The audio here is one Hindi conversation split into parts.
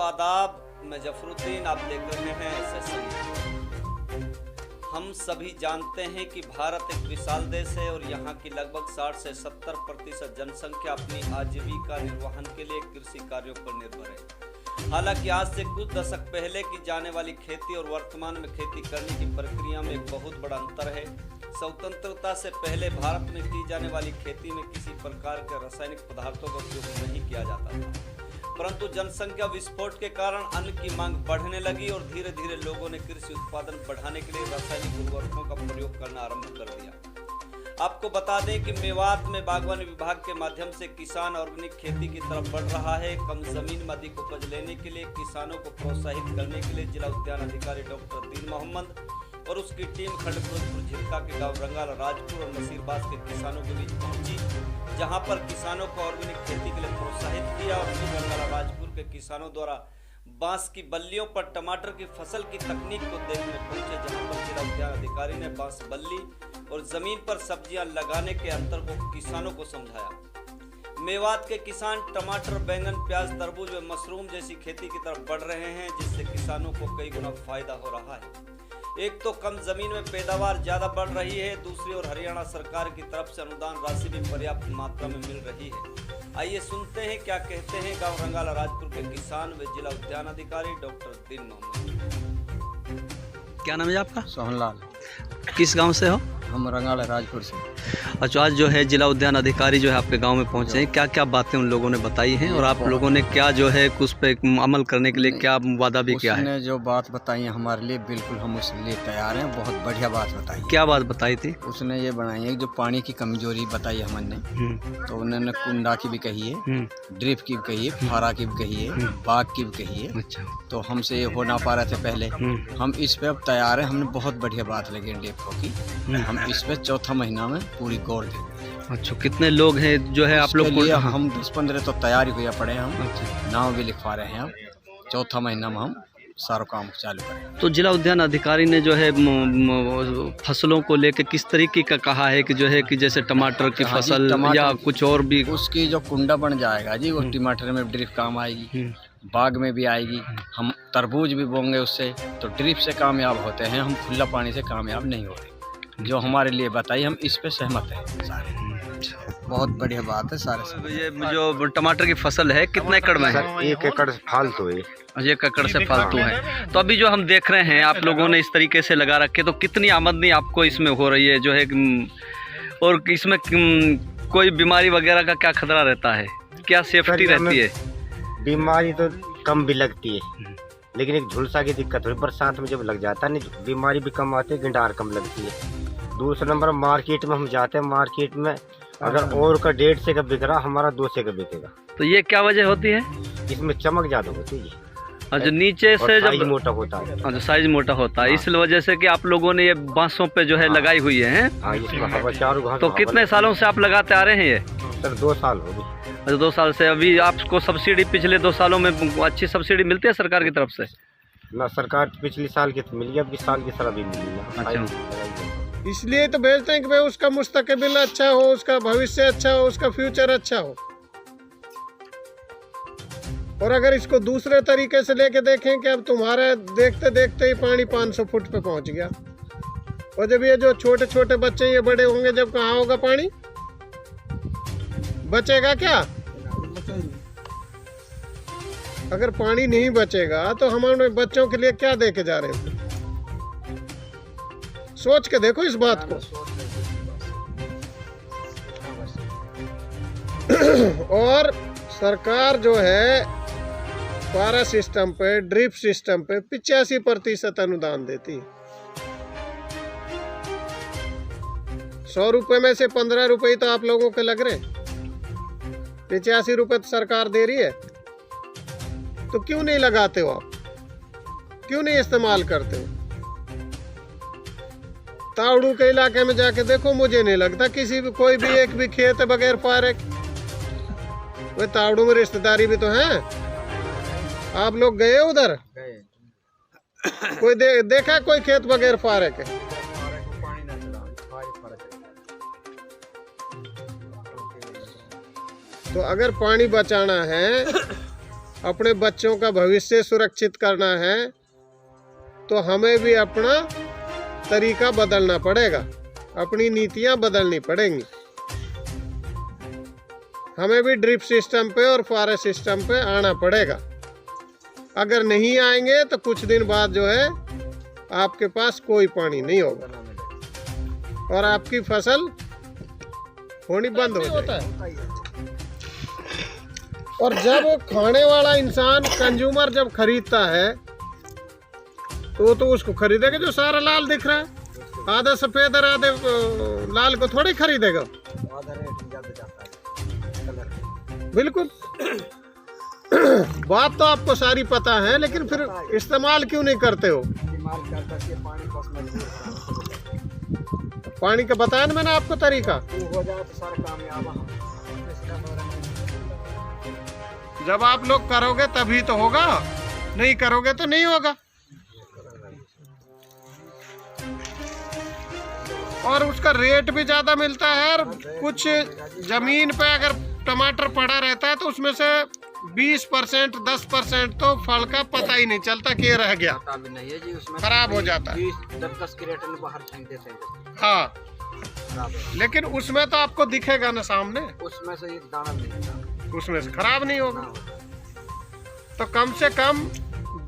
आदाब, मैं जफरुद्दीन, आप देख रहे हैं सेशन। हम सभी जानते हैं कि भारत एक विशाल देश है और यहाँ की लगभग 60 से 70% जनसंख्या अपनी आजीविका निर्वहन के लिए कृषि कार्यों पर निर्भर है। हालांकि आज से कुछ दशक पहले की जाने वाली खेती और वर्तमान में खेती करने की प्रक्रिया में एक बहुत बड़ा अंतर है। स्वतंत्रता से पहले भारत में की जाने वाली खेती में किसी प्रकार के रासायनिक पदार्थों का उपयोग नहीं किया जाता था, परंतु जनसंख्या विस्फोट के कारण अन्न की मांग बढ़ने लगी और धीरे धीरे लोगों ने कृषि उत्पादन बढ़ाने के लिए रासायनिक उर्वरकों का प्रयोग करना आरंभ कर दिया। आपको बता दें कि मेवात में बागवानी विभाग के माध्यम से किसान ऑर्गेनिक खेती की तरफ बढ़ रहा है। कम जमीन में अधिक उपज लेने के लिए किसानों को प्रोत्साहित करने के लिए जिला उद्यान अधिकारी डॉक्टर दीन मोहम्मद और उसकी टीम खंडपुर झिरका के गांव रंगाला राजपुर और नसीरबाज के किसानों के बीच पहुंची, जहां पर किसानों को ऑर्गेनिक खेती के लिए प्रोत्साहित किया और रंगाला राजपुर के किसानों द्वारा बांस की बल्लियों पर टमाटर की फसल की तकनीक को देखने पहुंचे, जहां पर जिला उद्यान अधिकारी ने बांस बल्ली और जमीन पर सब्जियां लगाने के अंतर को किसानों को समझाया। मेवात के किसान टमाटर, बैंगन, प्याज, तरबूज व मशरूम जैसी खेती की तरफ बढ़ रहे हैं, जिससे किसानों को कई गुना फायदा हो रहा है। एक तो कम जमीन में पैदावार ज्यादा बढ़ रही है, दूसरी ओर हरियाणा सरकार की तरफ से अनुदान राशि भी पर्याप्त मात्रा में मिल रही है। आइए सुनते हैं क्या कहते हैं गांव रंगाला राजपुर के किसान व जिला उद्यान अधिकारी डॉक्टर दीन मोहम्मद। क्या नाम है आपका? सोहनलाल। किस गांव से हो? हम रंगाला राजपुर से। अच्छा, आज जो है जिला उद्यान अधिकारी जो है आपके गांव में पहुंचे हैं, क्या क्या बातें उन लोगों ने बताई हैं और आप लोगों ने क्या जो है उस पे अमल करने के लिए क्या वादा भी किया है? उसने जो बात बताई है हमारे लिए, बिल्कुल हम उसके लिए तैयार हैं। बहुत बढ़िया बात बताई। क्या बात बताई थी? उसने ये बनाई है जो पानी की कमजोरी बताई है हमने, तो उन्होंने कुंडा की भी कही है, ड्रिप की भी कही है, फारा की भी कही है, बाग की भी कही है। अच्छा, तो हमसे ये हो ना पा रहे थे पहले, हम इस पे अब तैयार हैं। हमने बहुत बढ़िया बात लगी डेपो की, हम इस पे चौथा महीना में पूरी गौर देंगे। अच्छा, कितने लोग हैं जो है आप लोग को? हम 10-15 तो तैयार ही हुए पड़े हैं। हम अच्छा, नाव भी लिखवा रहे हैं। अब चौथा महीना में हम सारा काम चालू करें। तो जिला उद्यान अधिकारी ने जो है फसलों को लेकर किस तरीके का कहा है कि जो है कि जैसे टमाटर की फसल या कुछ और भी? उसकी जो कुंडा बन जाएगा जी, वो टमाटर में ड्रिप काम आएगी, बाग में भी आएगी। हम तरबूज भी बोंगे उससे, तो ड्रिप से कामयाब होते हैं, हम खुला पानी से कामयाब नहीं होते। जो हमारे लिए बताई, हम इस पे सहमत हैं सारे। बहुत बढ़िया बात है सारे। ये जो टमाटर की फसल है कितने एकड़ में है? 1 एकड़ फालतू है। 1 एकड़ से फालतू है। तो अभी जो हम देख रहे हैं आप लोगों ने इस तरीके से लगा रखे, तो कितनी आमदनी आपको इसमें हो रही है जो है, और इसमें कोई बीमारी वगैरह का क्या खतरा रहता है? क्या सेफ्टी रहती है? बीमारी तो कम भी लगती है, लेकिन एक झुलसा की दिक्कत है। बरसात में जब लग जाता है नहीं, बीमारी भी कम आती है, गिंडार कम लगती है। दूसरा नंबर, मार्केट में हम जाते हैं, मार्केट में अगर और का 1.5 का बिक रहा, हमारा 2 का बिकेगा। तो ये क्या वजह होती है? इसमें चमक ज्यादा होती है और जो नीचे से जब जब मोटा होता है, जो साइज मोटा होता है, इस वजह से कि आप लोगों ने ये बांसों पे जो है लगाई हुई है। तो कितने सालों से आप लगाते आ रहे हैं ये? सर 2 साल हो गए। अच्छा, 2 साल से। अभी आपको सब्सिडी पिछले 2 सालों में अच्छी सब्सिडी मिलती है सरकार की तरफ से? ना, सरकार पिछले साल की तो मिली, अब इस साल की सर अभी मिली ना। अच्छा, इसलिए तो भेजते हैं कि भाई उसका मुस्तकबिल अच्छा हो, उसका भविष्य अच्छा हो, उसका फ्यूचर अच्छा हो। और अगर इसको दूसरे तरीके से लेके देखें कि अब तुम्हारे देखते देखते ही पानी 500 फुट पे पहुंच गया, और जब ये जो छोटे छोटे बच्चे ये बड़े होंगे, जब कहाँ होगा पानी? बचेगा क्या? अगर पानी नहीं बचेगा तो हमारे बच्चों के लिए क्या दे के जा रहे हैं? सोच के देखो इस बात को। और सरकार जो है पारा सिस्टम पे, ड्रिप सिस्टम पे 85% अनुदान देती है। 100 रुपए में से 15 रुपए तो आप लोगों के लग रहे, 85 रुपए तो सरकार दे रही है। तो क्यों नहीं लगाते हो आप? क्यों नहीं इस्तेमाल करते हो? तावड़ू के इलाके में जाके देखो, मुझे नहीं लगता किसी भी कोई भी एक भी खेत है बगैर फारे। वे तावड़ू में रिश्तेदारी भी तो है। आप लोग गए उधर? कोई देखा कोई खेत बगैर फारे के? तो अगर पानी बचाना है अपने बच्चों का भविष्य सुरक्षित करना है तो हमें भी अपना तरीका बदलना पड़ेगा, अपनी नीतियां बदलनी पड़ेंगी। हमें भी ड्रिप सिस्टम पे और फुहारे सिस्टम पे आना पड़ेगा। अगर नहीं आएंगे तो कुछ दिन बाद जो है आपके पास कोई पानी नहीं होगा और आपकी फसल होनी बंद हो जाएगी। और जब खाने वाला इंसान कंज्यूमर जब खरीदता है तो उसको खरीदेगा जो सारा लाल दिख रहा है। आधा सफेद और आधे लाल को थोड़ी खरीदेगा। बिल्कुल बात तो आपको सारी पता है, लेकिन फिर इस्तेमाल क्यों नहीं करते हो? पानी का बताया ना मैंने आपको तरीका। जब आप लोग करोगे तभी तो होगा, नहीं करोगे तो नहीं होगा। और उसका रेट भी ज्यादा मिलता है। और कुछ जमीन पे अगर टमाटर पड़ा रहता है तो उसमें से 20% 10% तो फल का पता ही नहीं चलता कि ये रह गया, नहीं है जी, उसमें खराब हो जाता है। 10 की रेट में बाहर फेंक देते हैं। हाँ, लेकिन उसमें तो आपको दिखेगा ना सामने, उसमें से एक दाना नहीं, उसमें से खराब नहीं होगा। तो कम से कम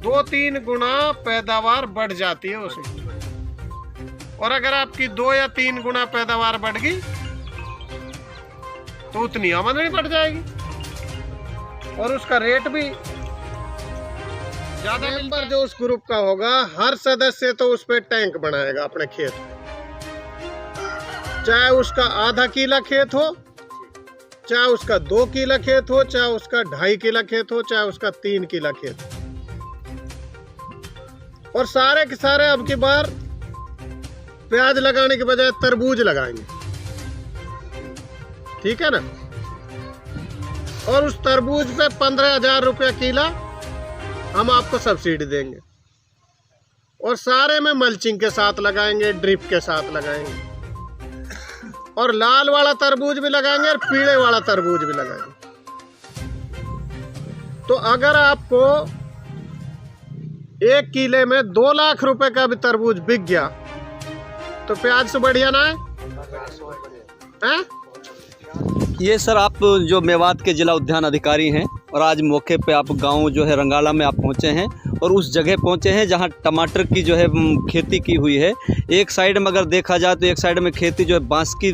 2-3 गुना पैदावार बढ़ जाती है उसमें। और अगर आपकी 2 या 3 गुना पैदावार बढ़ गई तो उतनी आमदनी बढ़ जाएगी और उसका रेट भी ज्यादा। मेंबर जो उस ग्रुप का होगा, हर सदस्य तो उस पे टैंक बनाएगा अपने खेत में, चाहे उसका आधा किला खेत हो, चाहे उसका 2 किला खेत हो, चाहे उसका 2.5 किला खेत हो, चाहे उसका 3 किला खेत हो। और सारे के सारे अब की बार प्याज लगाने के बजाय तरबूज लगाएंगे, ठीक है ना। और उस तरबूज पे 15,000 रुपया किला हम आपको सब्सिडी देंगे। और सारे में मल्चिंग के साथ लगाएंगे, ड्रिप के साथ लगाएंगे। और लाल वाला तरबूज भी लगाएंगे और पीले वाला तरबूज भी लगाएंगे। तो अगर आपको 1 किले में 2 लाख रुपए का भी तरबूज बिक गया तो प्याज से बढ़िया ना है? ये सर आप जो मेवात के जिला उद्यान अधिकारी हैं और आज मौके पे आप गांव जो है रंगाला में आप पहुंचे हैं और उस जगह पहुंचे हैं जहां टमाटर की जो है खेती की हुई है। एक साइड में अगर देखा जाए तो एक साइड में खेती जो है बांस की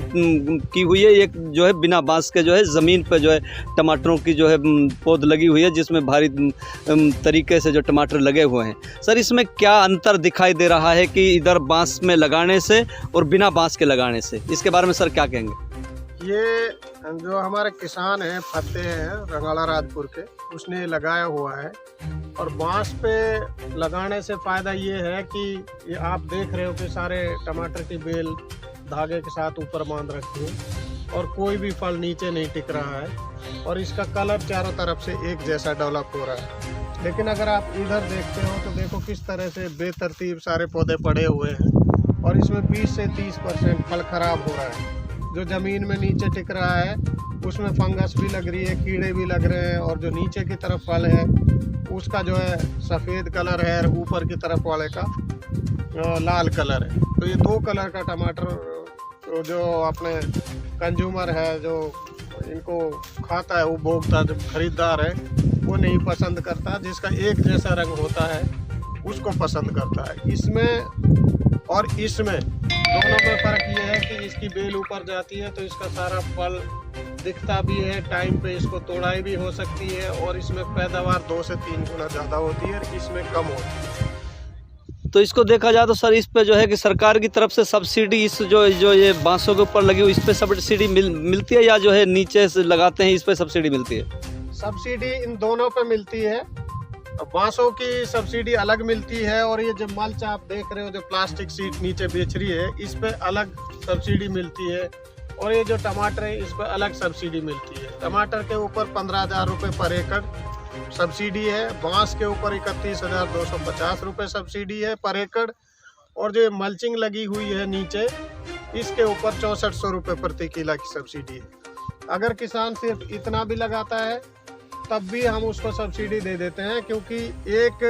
हुई है, एक जो है बिना बांस के जो है ज़मीन पे जो है टमाटरों की जो है पौध लगी हुई है, जिसमें भारी तरीके से जो टमाटर लगे हुए हैं। सर इसमें क्या अंतर दिखाई दे रहा है कि इधर बांस में लगाने से और बिना बांस के लगाने से? इसके बारे में सर क्या कहेंगे? ये जो हमारे किसान हैं, फतेह हैं रंगाला राजपुर के, उसने लगाया हुआ है। और बांस पे लगाने से फ़ायदा ये है कि ये आप देख रहे हो कि सारे टमाटर की बेल धागे के साथ ऊपर बांध रखी है और कोई भी फल नीचे नहीं टिक रहा है और इसका कलर चारों तरफ से एक जैसा डेवलप हो रहा है। लेकिन अगर आप इधर देखते हो तो देखो किस तरह से बेतरतीब सारे पौधे पड़े हुए हैं और इसमें 20 से 30% फल खराब हो रहा है। जो ज़मीन में नीचे टिक रहा है उसमें फंगस भी लग रही है, कीड़े भी लग रहे हैं और जो नीचे की तरफ फल है उसका जो है सफ़ेद कलर है और ऊपर की तरफ वाले का लाल कलर है। तो ये 2 कलर का टमाटर जो अपने कंज्यूमर है, जो इनको खाता है, वो भोगता, जो खरीदार है वो नहीं पसंद करता। जिसका एक जैसा रंग होता है उसको पसंद करता है। इसमें और इसमें दोनों में फ़र्क ये है कि इसकी बेल ऊपर जाती है तो इसका सारा फल दिखता भी है, टाइम पे इसको तोड़ाई भी हो सकती है और इसमें पैदावार 2 से 3 गुना ज़्यादा होती है और इसमें कम होती है। तो इसको देखा जाए तो सर इस पे जो है कि सरकार की तरफ से सब्सिडी इस जो ये बांसों के ऊपर लगी हुई इस पे सब्सिडी मिलती है या जो है नीचे से लगाते हैं इस पे सब्सिडी मिलती है? सब्सिडी इन दोनों पे मिलती है। बांसों की सब्सिडी अलग मिलती है और ये जो मल्च आप देख रहे हो, जो प्लास्टिक शीट नीचे बेच रही है, इस पे अलग सब्सिडी मिलती है। और ये जो टमाटर है इस पे अलग सब्सिडी मिलती है। टमाटर के ऊपर 15,000 रुपये पर एकड़ सब्सिडी है, बांस के ऊपर 31,250 रुपये सब्सिडी है पर एकड़। और जो मल्चिंग लगी हुई है नीचे, इसके ऊपर 6400 रुपये प्रति किला की सब्सिडी है। अगर किसान सिर्फ इतना भी लगाता है तब भी हम उसको सब्सिडी दे देते हैं, क्योंकि एक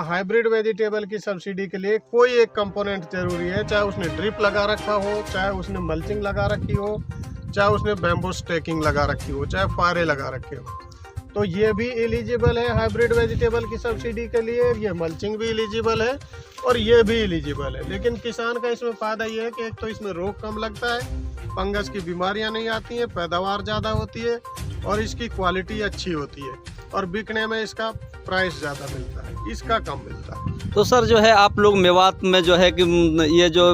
हाइब्रिड वेजिटेबल की सब्सिडी के लिए कोई एक कंपोनेंट जरूरी है, चाहे उसने ड्रिप लगा रखा हो, चाहे उसने मल्चिंग लगा रखी हो, चाहे उसने बैम्बू स्टेकिंग लगा रखी हो, चाहे फारे लगा रखे हो। तो ये भी एलिजिबल है हाइब्रिड वेजिटेबल की सब्सिडी के लिए, ये मल्चिंग भी एलिजिबल है और ये भी एलिजिबल है। लेकिन किसान का इसमें फ़ायदा ये है कि एक तो इसमें रोग कम लगता है, फंगस की बीमारियां नहीं आती हैं, पैदावार ज़्यादा होती है और इसकी क्वालिटी अच्छी होती है और बिकने में इसका प्राइस ज़्यादा मिलता है, इसका कम मिलता है। तो सर जो है आप लोग मेवात में जो है कि ये जो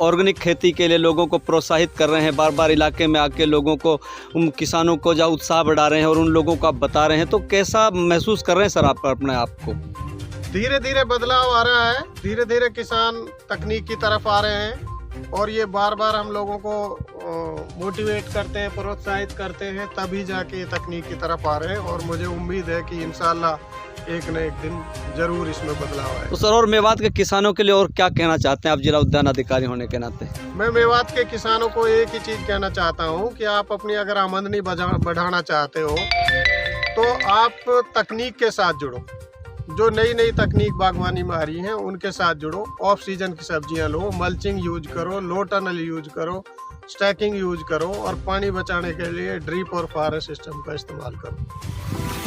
ऑर्गेनिक खेती के लिए लोगों को प्रोत्साहित कर रहे हैं, बार बार इलाके में आके लोगों को, किसानों को जो उत्साह बढ़ा रहे हैं और उन लोगों को आप बता रहे हैं, तो कैसा महसूस कर रहे हैं सर आप अपने आप को? धीरे धीरे बदलाव आ रहा है, धीरे धीरे किसान तकनीक की तरफ आ रहे हैं और ये बार बार हम लोगों को मोटिवेट करते हैं, प्रोत्साहित करते हैं, तभी जाके तकनीक की तरफ आ रहे हैं और मुझे उम्मीद है कि इंशाल्लाह एक न एक दिन जरूर इसमें बदलाव आए। तो सर और मेवात के किसानों के लिए और क्या कहना चाहते हैं आप जिला उद्यान अधिकारी होने के नाते? मैं मेवात के किसानों को एक ही चीज़ कहना चाहता हूँ कि आप अपनी अगर आमदनी बढ़ाना चाहते हो तो आप तकनीक के साथ जुड़ो, जो नई नई तकनीक बागवानी में आ रही हैं उनके साथ जुड़ो, ऑफ सीजन की सब्जियां लो, मल्चिंग यूज करो, लो टनल यूज करो, स्टैकिंग यूज करो और पानी बचाने के लिए ड्रिप और फुहारे सिस्टम का इस्तेमाल करो।